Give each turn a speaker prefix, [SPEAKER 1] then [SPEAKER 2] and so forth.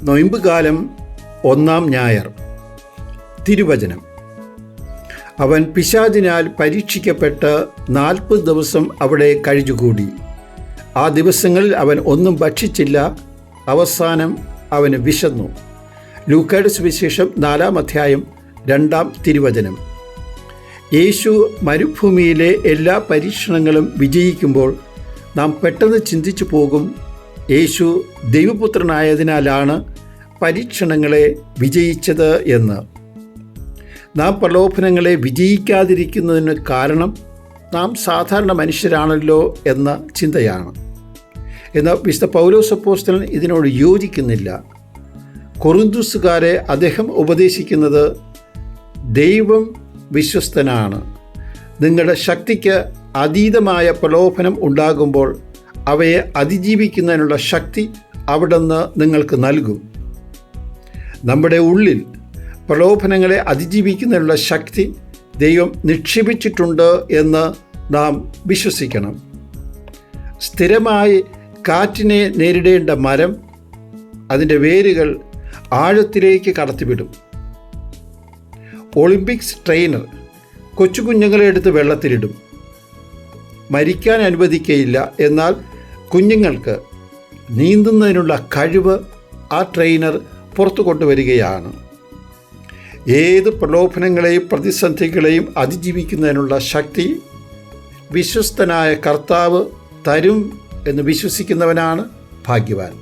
[SPEAKER 1] നൊയമ്പുകാലം 1-ാം ഞായർ. തിരുവചനം. അവൻ പിശാചിനാൽ പരീക്ഷിക്കപ്പെട്ട് 40 ദിവസം അവിടെ കഴിഞ്ഞുകൂടി. ആ ദിവസങ്ങളിൽ അവൻ ഒന്നും ഭക്ഷിച്ചില്ല. അവസാനം അവന് വിശന്നു. ലൂക്കായുടെ സുവിശേഷം 4-ാം അധ്യായം 2-ാം തിരുവചനം. യേശു മരുഭൂമിയിലെ എല്ലാ പരീക്ഷണങ്ങളും വിജയിക്കുമ്പോൾ നാം പെട്ടെന്ന് ചിന്തിച്ചു പോകും, യേശു ദൈവപുത്രനായതിനാലാണ് പരീക്ഷണങ്ങളെ വിജയിച്ചത് എന്ന്. നാം പ്രലോഭനങ്ങളെ വിജയിക്കാതിരിക്കുന്നതിന് കാരണം നാം സാധാരണ മനുഷ്യരാണല്ലോ എന്ന ചിന്തയാണ്. എന്നാൽ വിശുദ്ധ പൗലോസ് അപ്പോസ്തലൻ ഇതിനോട് യോജിക്കുന്നില്ല. കൊറിന്തുസുകാരെ അദ്ദേഹം ഉപദേശിക്കുന്നത്, ദൈവം വിശ്വസ്തനാണ്. നിങ്ങളുടെ ശക്തിക്ക് അതീതമായ പ്രലോഭനം ഉണ്ടാകുമ്പോൾ അവയെ അതിജീവിക്കുന്നതിനുള്ള ശക്തി അവിടുന്ന് നിങ്ങൾക്ക് നൽകും. നമ്മുടെ ഉള്ളിൽ പ്രലോഭനങ്ങളെ അതിജീവിക്കുന്നതിനുള്ള ശക്തി ദൈവം നിക്ഷേപിച്ചിട്ടുണ്ട് എന്ന് നാം വിശ്വസിക്കണം. സ്ഥിരമായി കാറ്റിനെ നേരിടേണ്ട മരം അതിൻ്റെ വേരുകൾ ആഴത്തിലേക്ക് കടത്തിവിടും. ഒളിമ്പിക്സ് ട്രെയിനർ കൊച്ചുകുഞ്ഞുങ്ങളെ എടുത്ത് വെള്ളത്തിലിടും. മരിക്കാൻ അനുവദിക്കുകയില്ല. എന്നാൽ കുഞ്ഞുങ്ങൾക്ക് നീന്തുന്നതിനുള്ള കഴിവ് ആ ട്രെയിനർ പുറത്തു കൊണ്ടുവരികയാണ്. ഏത് പ്രലോഭനങ്ങളെയും പ്രതിസന്ധികളെയും അതിജീവിക്കുന്നതിനുള്ള ശക്തി വിശ്വസ്തനായ കർത്താവ് തരും എന്ന് വിശ്വസിക്കുന്നവനാണ് ഭാഗ്യവാൻ.